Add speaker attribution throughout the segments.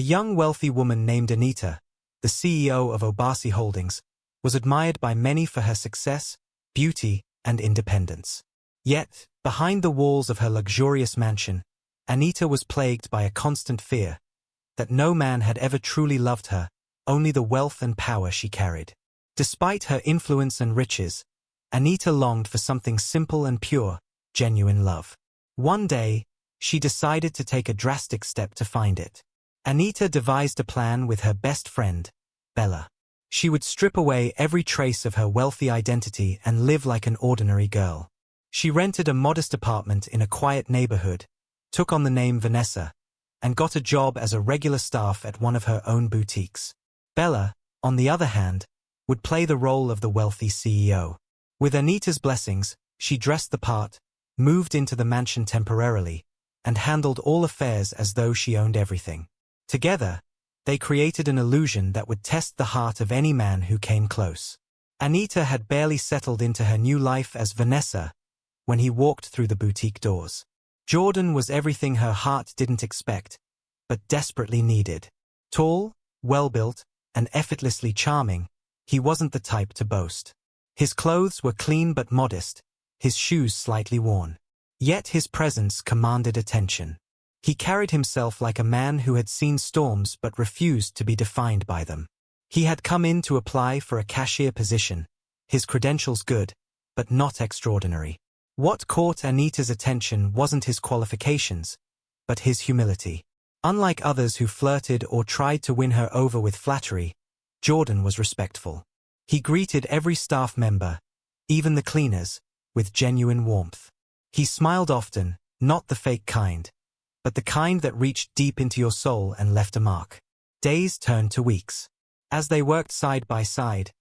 Speaker 1: young wealthy woman named Anita, the CEO of Obasi Holdings, was admired by many for her success, beauty, and independence. Yet, behind the walls of her luxurious mansion, Anita was plagued by a constant fear that no man had ever truly loved her, only the wealth and power she carried. Despite her influence and riches, Anita longed for something simple and pure, genuine love. One day, she decided to take a drastic step to find it. Anita devised a plan with her best friend, Bella. She would strip away every trace of her wealthy identity and live like an ordinary girl. She rented a modest apartment in a quiet neighborhood, took on the name Vanessa, and got a job as a regular staff at one of her own boutiques. Bella, on the other hand, would play the role of the wealthy CEO. With Anita's blessings, she dressed the part, moved into the mansion temporarily, and handled all affairs as though she owned everything. Together, they created an illusion that would test the heart of any man who came close. Anita had barely settled into her new life as Vanessa when he walked through the boutique doors. Jordan was everything her heart didn't expect, but desperately needed. Tall, well-built, and effortlessly charming, he wasn't the type to boast. His clothes were clean but modest, his shoes slightly worn. Yet his presence commanded attention. He carried himself like a man who had seen storms but refused to be defined by them. He had come in to apply for a cashier position, his credentials good, but not extraordinary. What caught Anita's attention wasn't his qualifications, but his humility. Unlike others who flirted or tried to win her over with flattery, Jordan was respectful. He greeted every staff member, even the cleaners, with genuine warmth. He smiled often, not the fake kind, but the kind that reached deep into your soul and left a mark. Days turned to weeks. As they worked side by side,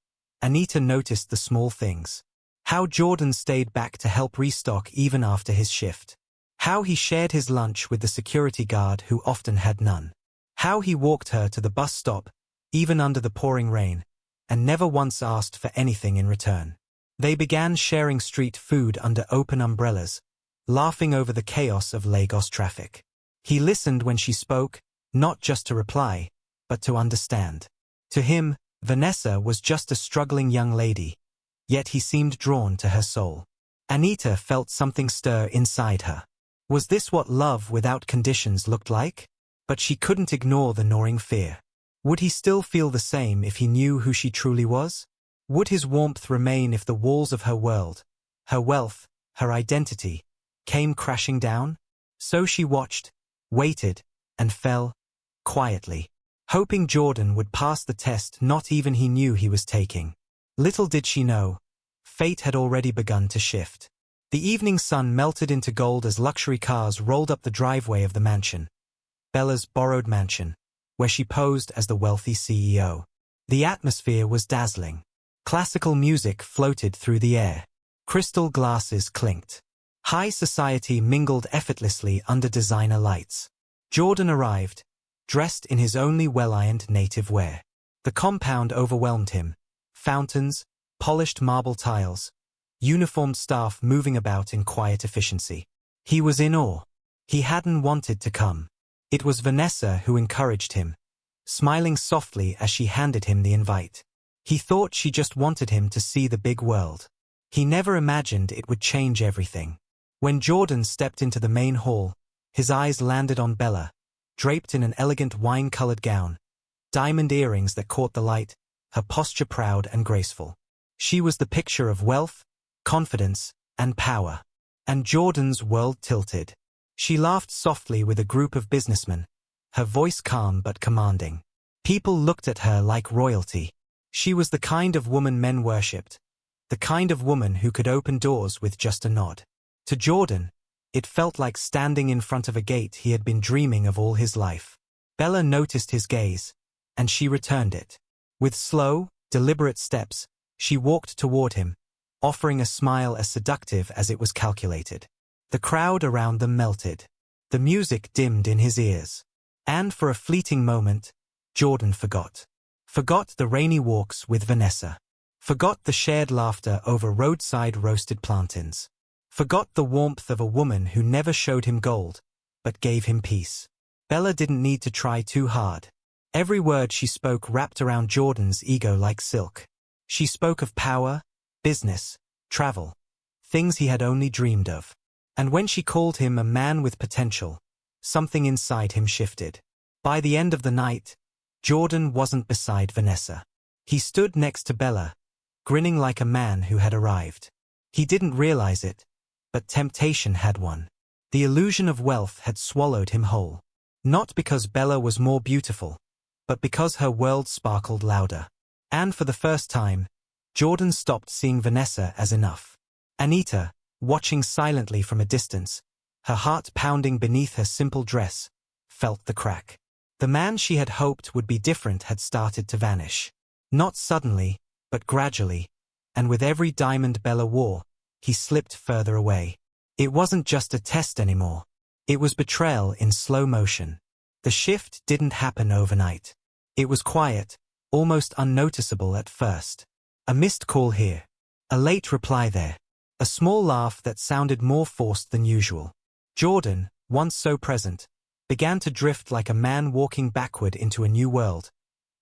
Speaker 1: Anita noticed the small things. How Jordan stayed back to help restock even after his shift. How he shared his lunch with the security guard who often had none. How he walked her to the bus stop, even under the pouring rain, and never once asked for anything in return. They began sharing street food under open umbrellas, laughing over the chaos of Lagos traffic. He listened when she spoke, not just to reply, but to understand. To him, Vanessa was just a struggling young lady, yet he seemed drawn to her soul. Anita felt something stir inside her. Was this what love without conditions looked like? But she couldn't ignore the gnawing fear. Would he still feel the same if he knew who she truly was? Would his warmth remain if the walls of her world, her wealth, her identity, came crashing down? So she watched, waited, and fell, quietly, hoping Jordan would pass the test not even he knew he was taking. Little did she know, fate had already begun to shift. The evening sun melted into gold as luxury cars rolled up the driveway of the mansion, Bella's borrowed mansion, where she posed as the wealthy CEO. The atmosphere was dazzling. Classical music floated through the air. Crystal glasses clinked. High society mingled effortlessly under designer lights. Jordan arrived, dressed in his only well-ironed native wear. The compound overwhelmed him. Fountains, polished marble tiles, uniformed staff moving about in quiet efficiency. He was in awe. He hadn't wanted to come. It was Vanessa who encouraged him, smiling softly as she handed him the invite. He thought she just wanted him to see the big world. He never imagined it would change everything. When Jordan stepped into the main hall, his eyes landed on Bella, draped in an elegant wine-colored gown, diamond earrings that caught the light, her posture proud and graceful. She was the picture of wealth, confidence, and power. And Jordan's world tilted. She laughed softly with a group of businessmen, her voice calm but commanding. People looked at her like royalty. She was the kind of woman men worshipped, the kind of woman who could open doors with just a nod. To Jordan, it felt like standing in front of a gate he had been dreaming of all his life. Bella noticed his gaze, and she returned it. With slow, deliberate steps, she walked toward him, offering a smile as seductive as it was calculated. The crowd around them melted. The music dimmed in his ears. And for a fleeting moment, Jordan forgot. Forgot the rainy walks with Vanessa. Forgot the shared laughter over roadside roasted plantains. Forgot the warmth of a woman who never showed him gold, but gave him peace. Bella didn't need to try too hard. Every word she spoke wrapped around Jordan's ego like silk. She spoke of power, business, travel, things he had only dreamed of. And when she called him a man with potential, something inside him shifted. By the end of the night, Jordan wasn't beside Vanessa. He stood next to Bella, grinning like a man who had arrived. He didn't realize it, but temptation had won. The illusion of wealth had swallowed him whole. Not because Bella was more beautiful, but because her world sparkled louder. And for the first time, Jordan stopped seeing Vanessa as enough. Anita, watching silently from a distance, her heart pounding beneath her simple dress, felt the crack. The man she had hoped would be different had started to vanish. Not suddenly, but gradually, and with every diamond Bella wore, he slipped further away. It wasn't just a test anymore. It was betrayal in slow motion. The shift didn't happen overnight. It was quiet, almost unnoticeable at first. A missed call here. A late reply there. A small laugh that sounded more forced than usual. Jordan, once so present, began to drift like a man walking backward into a new world,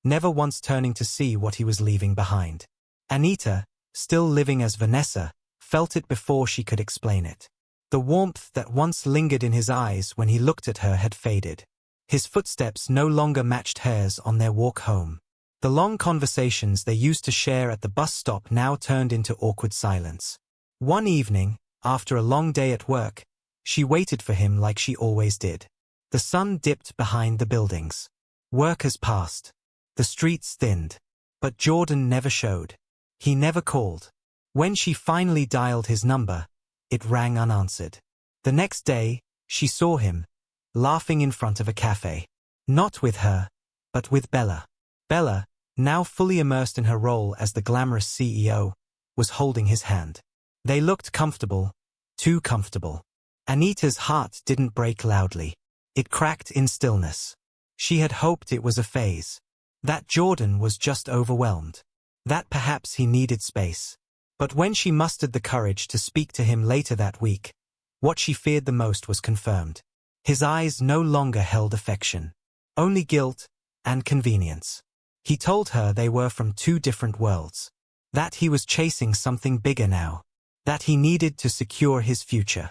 Speaker 1: never once turning to see what he was leaving behind. Anita, still living as Vanessa, felt it before she could explain it. The warmth that once lingered in his eyes when he looked at her had faded. His footsteps no longer matched hers on their walk home. The long conversations they used to share at the bus stop now turned into awkward silence. One evening, after a long day at work, she waited for him like she always did. The sun dipped behind the buildings. Workers passed. The streets thinned. But Jordan never showed. He never called. When she finally dialed his number, it rang unanswered. The next day, she saw him, laughing in front of a cafe. Not with her, but with Bella. Bella, now fully immersed in her role as the glamorous CEO, was holding his hand. They looked comfortable, too comfortable. Anita's heart didn't break loudly. It cracked in stillness. She had hoped it was a phase. That Jordan was just overwhelmed. That perhaps he needed space. But when she mustered the courage to speak to him later that week, what she feared the most was confirmed. His eyes no longer held affection. Only guilt and convenience. He told her they were from two different worlds. That he was chasing something bigger now. That he needed to secure his future.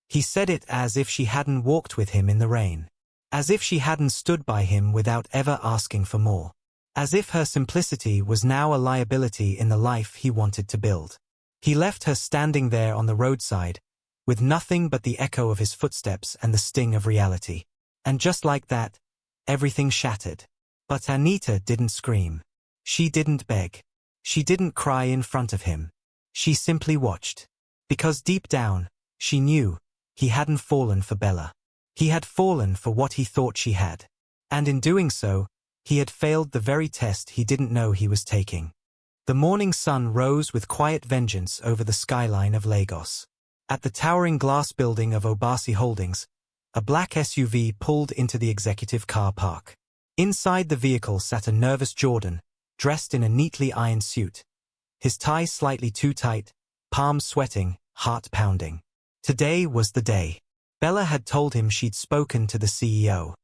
Speaker 1: He said it as if she hadn't walked with him in the rain. As if she hadn't stood by him without ever asking for more. As if her simplicity was now a liability in the life he wanted to build. He left her standing there on the roadside, with nothing but the echo of his footsteps and the sting of reality. And just like that, everything shattered. But Anita didn't scream. She didn't beg. She didn't cry in front of him. She simply watched. Because deep down, she knew, he hadn't fallen for Bella. He had fallen for what he thought she had. And in doing so, he had failed the very test he didn't know he was taking. The morning sun rose with quiet vengeance over the skyline of Lagos. At the towering glass building of Obasi Holdings, a black SUV pulled into the executive car park. Inside the vehicle sat a nervous Jordan, dressed in a neatly ironed suit. His tie slightly too tight, palms sweating, heart pounding. Today was the day. Bella had told him she'd spoken to the CEO.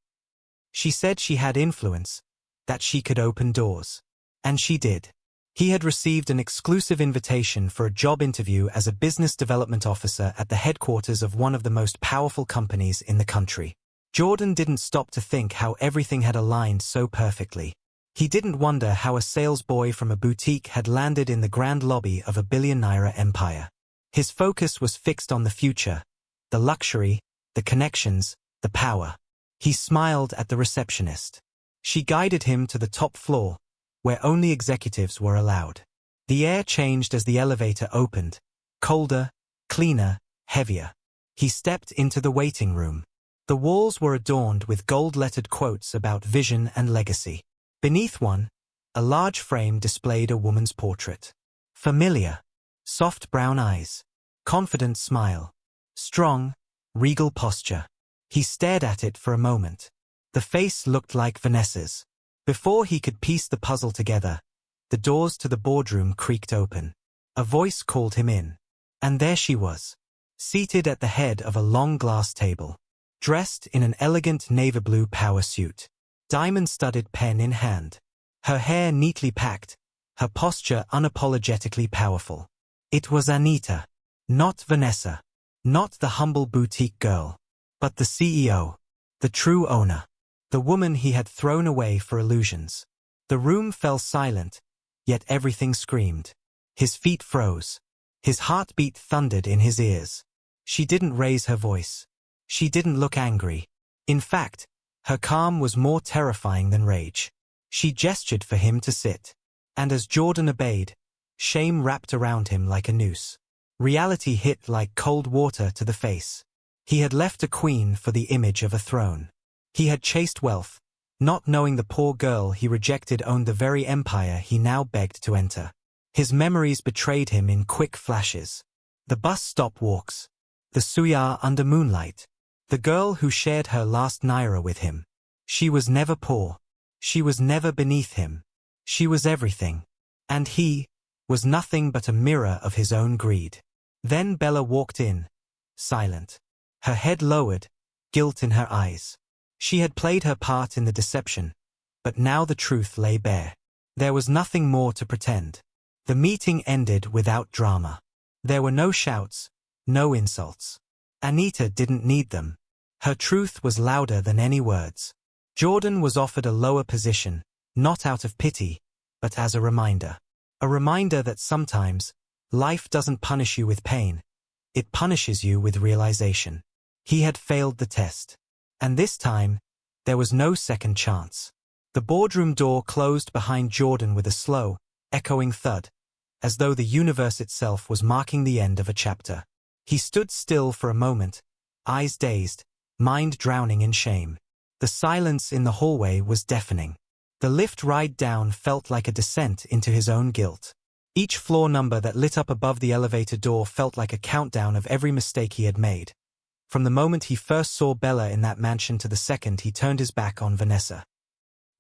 Speaker 1: She said she had influence, that she could open doors. And she did. He had received an exclusive invitation for a job interview as a business development officer at the headquarters of one of the most powerful companies in the country. Jordan didn't stop to think how everything had aligned so perfectly. He didn't wonder how a salesboy from a boutique had landed in the grand lobby of a billion-naira empire. His focus was fixed on the future, the luxury, the connections, the power. He smiled at the receptionist. She guided him to the top floor, where only executives were allowed. The air changed as the elevator opened, colder, cleaner, heavier. He stepped into the waiting room. The walls were adorned with gold-lettered quotes about vision and legacy. Beneath one, a large frame displayed a woman's portrait. Familiar. Soft brown eyes. Confident smile. Strong, regal posture. He stared at it for a moment. The face looked like Vanessa's. Before he could piece the puzzle together, the doors to the boardroom creaked open. A voice called him in. And there she was, seated at the head of a long glass table, dressed in an elegant navy blue power suit. diamond-studded pen in hand. Her hair neatly packed, her posture unapologetically powerful. It was Anita. Not Vanessa. Not the humble boutique girl. But the CEO. The true owner. The woman he had thrown away for illusions. The room fell silent, yet everything screamed. His feet froze. His heartbeat thundered in his ears. She didn't raise her voice. She didn't look angry. In fact, her calm was more terrifying than rage. She gestured for him to sit. And as Jordan obeyed, shame wrapped around him like a noose. Reality hit like cold water to the face. He had left a queen for the image of a throne. He had chased wealth, not knowing the poor girl he rejected owned the very empire he now begged to enter. His memories betrayed him in quick flashes. The bus stop walks. The suya under moonlight. The girl who shared her last naira with him. She was never poor. She was never beneath him. She was everything. And he was nothing but a mirror of his own greed. Then Bella walked in, silent. Her head lowered, guilt in her eyes. She had played her part in the deception, but now the truth lay bare. There was nothing more to pretend. The meeting ended without drama. There were no shouts, no insults. Anita didn't need them. Her truth was louder than any words. Jordan was offered a lower position, not out of pity, but as a reminder. A reminder that sometimes, life doesn't punish you with pain. It punishes you with realization. He had failed the test. And this time, there was no second chance. The boardroom door closed behind Jordan with a slow, echoing thud, as though the universe itself was marking the end of a chapter. He stood still for a moment, eyes dazed, mind drowning in shame. The silence in the hallway was deafening. The lift ride down felt like a descent into his own guilt. Each floor number that lit up above the elevator door felt like a countdown of every mistake he had made. From the moment he first saw Bella in that mansion to the second he turned his back on Vanessa.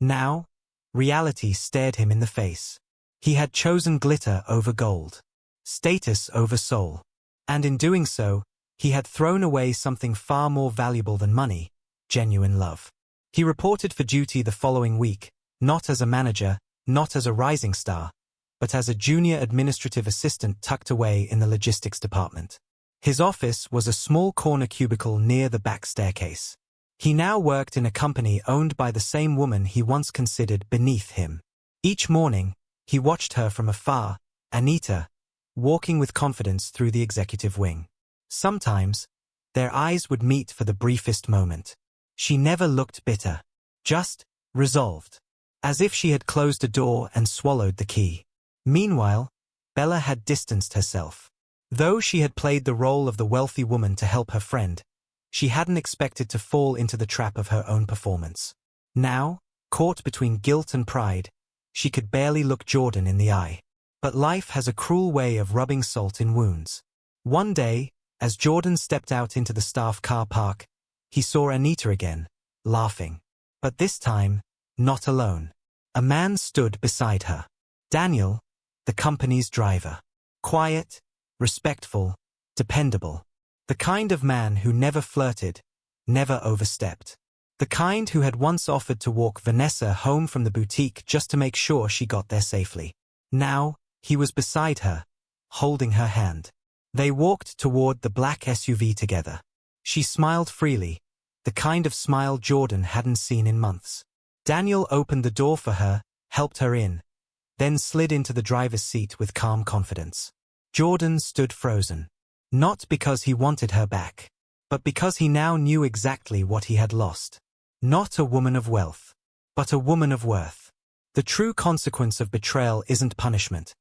Speaker 1: Now, reality stared him in the face. He had chosen glitter over gold, status over soul. And in doing so, he had thrown away something far more valuable than money, genuine love. He reported for duty the following week, not as a manager, not as a rising star, but as a junior administrative assistant tucked away in the logistics department. His office was a small corner cubicle near the back staircase. He now worked in a company owned by the same woman he once considered beneath him. Each morning, he watched her from afar, Anita, walking with confidence through the executive wing. Sometimes, their eyes would meet for the briefest moment. She never looked bitter, just resolved, as if she had closed a door and swallowed the key. Meanwhile, Bella had distanced herself. Though she had played the role of the wealthy woman to help her friend, she hadn't expected to fall into the trap of her own performance. Now, caught between guilt and pride, she could barely look Jordan in the eye. But life has a cruel way of rubbing salt in wounds. One day, as Jordan stepped out into the staff car park, he saw Anita again, laughing. But this time, not alone. A man stood beside her. Daniel, the company's driver. Quiet, respectful, dependable. The kind of man who never flirted, never overstepped. The kind who had once offered to walk Vanessa home from the boutique just to make sure she got there safely. Now, he was beside her, holding her hand. They walked toward the black SUV together. She smiled freely, the kind of smile Jordan hadn't seen in months. Daniel opened the door for her, helped her in, then slid into the driver's seat with calm confidence. Jordan stood frozen. Not because he wanted her back, but because he now knew exactly what he had lost. Not a woman of wealth, but a woman of worth. The true consequence of betrayal isn't punishment.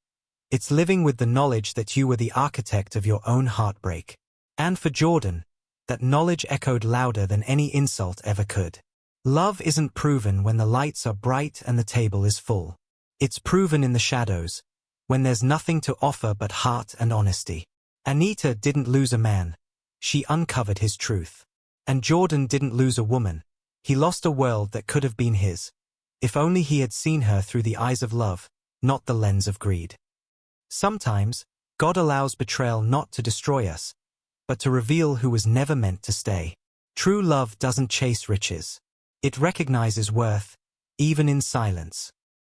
Speaker 1: It's living with the knowledge that you were the architect of your own heartbreak. And for Jordan, that knowledge echoed louder than any insult ever could. Love isn't proven when the lights are bright and the table is full. It's proven in the shadows, when there's nothing to offer but heart and honesty. Anita didn't lose a man. She uncovered his truth. And Jordan didn't lose a woman. He lost a world that could have been his. If only he had seen her through the eyes of love, not the lens of greed. Sometimes, God allows betrayal not to destroy us, but to reveal who was never meant to stay. True love doesn't chase riches. It recognizes worth, even in silence.